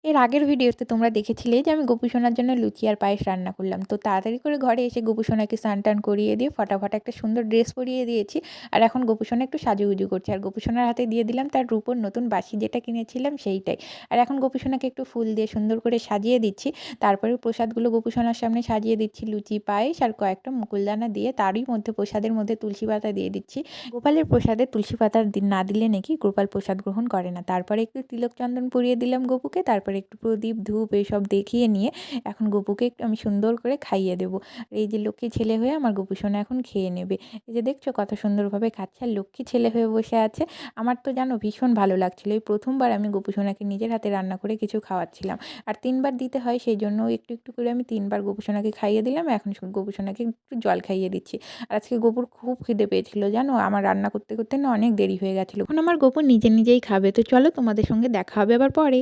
এর আগের ভিডিওতে তোমরা দেখেছিলে যে আমি গোপু সোনার জন্য লুচি আর পায়েস রান্না করলাম। তো তাড়াতাড়ি করে ঘরে এসে গোপু সোনাকে স্নান টান করিয়ে দিয়ে ফটাফট একটা সুন্দর ড্রেস পরিয়ে দিয়েছি। আর এখন গোপু সোনা একটু সাজুগুজু করছে, আর গোপু সোনার হাতে দিয়ে দিলাম তার রূপোর নতুন বাঁশি যেটা কিনেছিলাম সেইটাই। আর এখন গোপু সোনাকে একটু ফুল দিয়ে সুন্দর করে সাজিয়ে দিচ্ছি। তারপরে প্রসাদগুলো গোপু সোনার সামনে সাজিয়ে দিচ্ছি, লুচি পায়েস আর কয়েকটা মুকুলদানা দিয়ে, তারই মধ্যে প্রসাদের মধ্যে তুলসী পাতা দিয়ে দিচ্ছি। গোপালের প্রসাদে তুলসী পাতা না দিলে নাকি গোপাল প্রসাদ গ্রহণ করে না। তারপরে একটু তিলক চন্দন পরিয়ে দিলাম গোপুকে, তারপরে একটু প্রদীপ ধূপ এইসব দেখিয়ে নিয়ে এখন গোপুকে একটু আমি সুন্দর করে খাইয়ে দেবো। এই যে লক্ষ্মী ছেলে হয়ে আমার গোপু সোনা এখন খেয়ে নেবে। এই যে দেখছো কত সুন্দরভাবে খাচ্ছে আর লক্ষ্মী ছেলে হয়ে বসে আছে। আমার তো জানো ভীষণ ভালো লাগছিলো, এই প্রথমবার আমি গোপু সোনাকে নিজের হাতে রান্না করে কিছু খাওয়াচ্ছিলাম। আর 3 বার দিতে হয়, সেই জন্য একটু একটু করে আমি 3 বার গোপু সোনাকে খাইয়ে দিলাম। এখন গোপু সোনাকে একটু জল খাইয়ে দিচ্ছি। আর আজকে গোপুর খুব খিদে পেয়েছিল জানো, আমার রান্না করতে করতে না অনেক দেরি হয়ে গেছিলো। এখন আমার গোপু নিজে নিজেই খাবে। তো চলো তোমাদের সঙ্গে দেখা হবে আবার পরে।